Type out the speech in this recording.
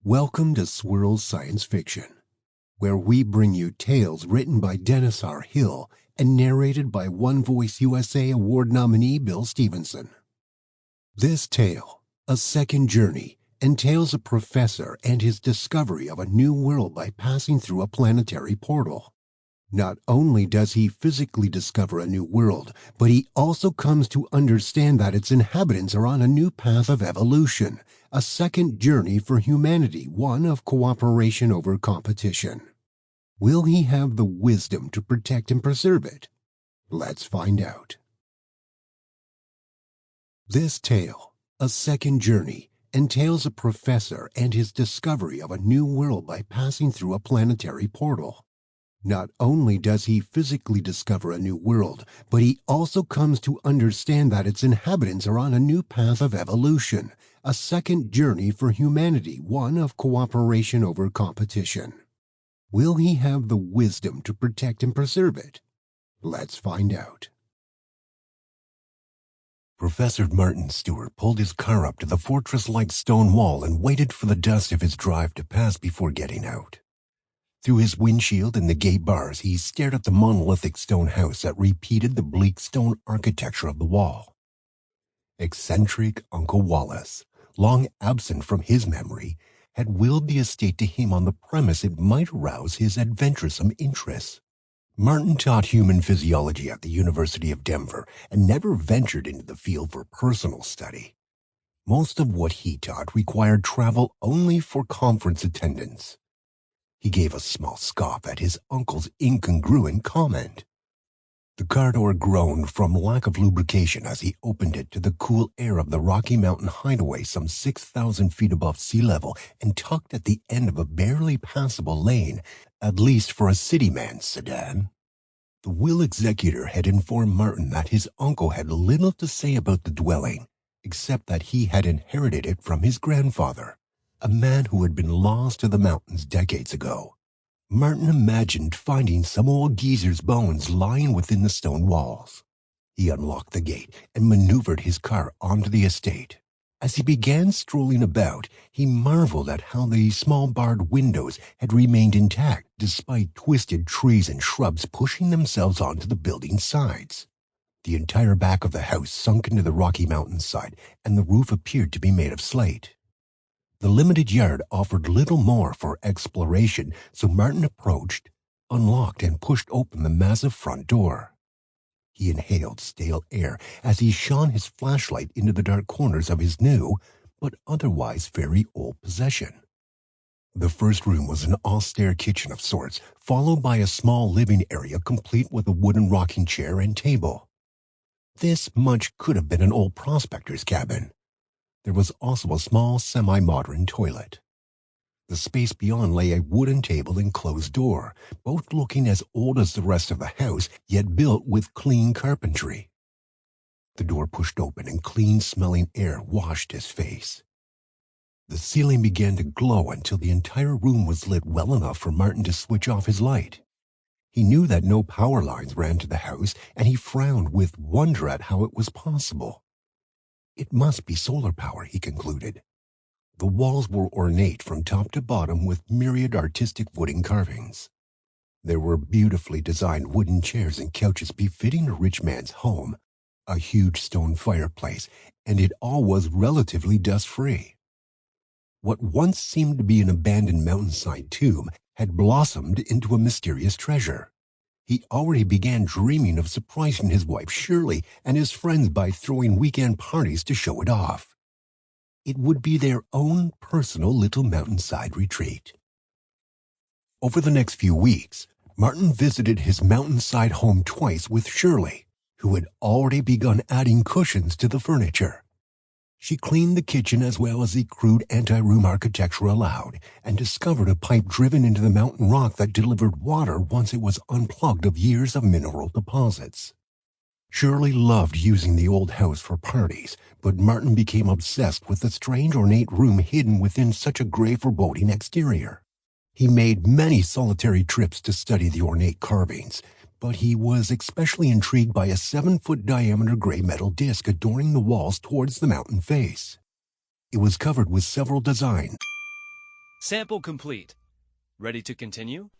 Welcome to Swirls Science Fiction, where we bring you tales written by Dennis R. Hill and narrated by One Voice USA Award nominee Bill Stephenson. This tale, A Second Journey, entails a professor and his discovery of a new world by passing through a planetary portal. Not only does he physically discover a new world, but he also comes to understand that its inhabitants are on a new path of evolution, a second journey for humanity, one of cooperation over competition. Will he have the wisdom to protect and preserve it? Let's find out. This tale, A Second Journey, entails a professor and his discovery of a new world by passing through a planetary portal. Not only does he physically discover a new world, but he also comes to understand that its inhabitants are on a new path of evolution, a second journey for humanity, one of cooperation over competition. Will he have the wisdom to protect and preserve it? Let's find out. Professor Marten Stuart pulled his car up to the fortress-like stone wall and waited for the dust of his drive to pass before getting out. Through his windshield and the gate bars, he stared at the monolithic stone house that repeated the bleak stone architecture of the wall. Eccentric Uncle Wallace, long absent from his memory, had willed the estate to him on the premise it might arouse his adventuresome interests. Marten taught human physiology at the University of Denver and never ventured into the field for personal study. Most of what he taught required travel only for conference attendance. He gave a small scoff at his uncle's incongruent comment. The car door groaned from lack of lubrication as he opened it to the cool air of the Rocky Mountain hideaway some 6,000 feet above sea level and tucked at the end of a barely passable lane, at least for a city man's sedan. The will executor had informed Marten that his uncle had little to say about the dwelling, except that he had inherited it from his grandfather, a man who had been lost to the mountains decades ago. Marten imagined finding some old geezer's bones lying within the stone walls. He unlocked the gate and maneuvered his car onto the estate. As he began strolling about, he marveled at how the small barred windows had remained intact despite twisted trees and shrubs pushing themselves onto the building's sides. The entire back of the house sunk into the Rocky Mountain side, and the roof appeared to be made of slate. The limited yard offered little more for exploration, so Marten approached, unlocked, and pushed open the massive front door. He inhaled stale air as he shone his flashlight into the dark corners of his new, but otherwise very old possession. The first room was an austere kitchen of sorts, followed by a small living area complete with a wooden rocking chair and table. This much could have been an old prospector's cabin. There was also a small semi-modern toilet. The space beyond lay a wooden table and closed door, both looking as old as the rest of the house, yet built with clean carpentry. The door pushed open and clean-smelling air washed his face. The ceiling began to glow until the entire room was lit well enough for Marten to switch off his light. He knew that no power lines ran to the house, and he frowned with wonder at how it was possible. It must be solar power, he concluded. The walls were ornate from top to bottom with myriad artistic wooden carvings. There were beautifully designed wooden chairs and couches befitting a rich man's home, a huge stone fireplace, and it all was relatively dust-free. What once seemed to be an abandoned mountainside tomb had blossomed into a mysterious treasure. He already began dreaming of surprising his wife Shirley and his friends by throwing weekend parties to show it off. It would be their own personal little mountainside retreat. Over the next few weeks, Marten visited his mountainside home twice with Shirley, who had already begun adding cushions to the furniture. She cleaned the kitchen as well as the crude anti-room architecture allowed, and discovered a pipe driven into the mountain rock that delivered water once it was unplugged of years of mineral deposits. Shirley loved using the old house for parties, but Marten became obsessed with the strange ornate room hidden within such a gray foreboding exterior. He made many solitary trips to study the ornate carvings, but he was especially intrigued by a 7-foot diameter gray metal disc adorning the walls towards the mountain face. It was covered with several designs Sample complete. Ready to continue?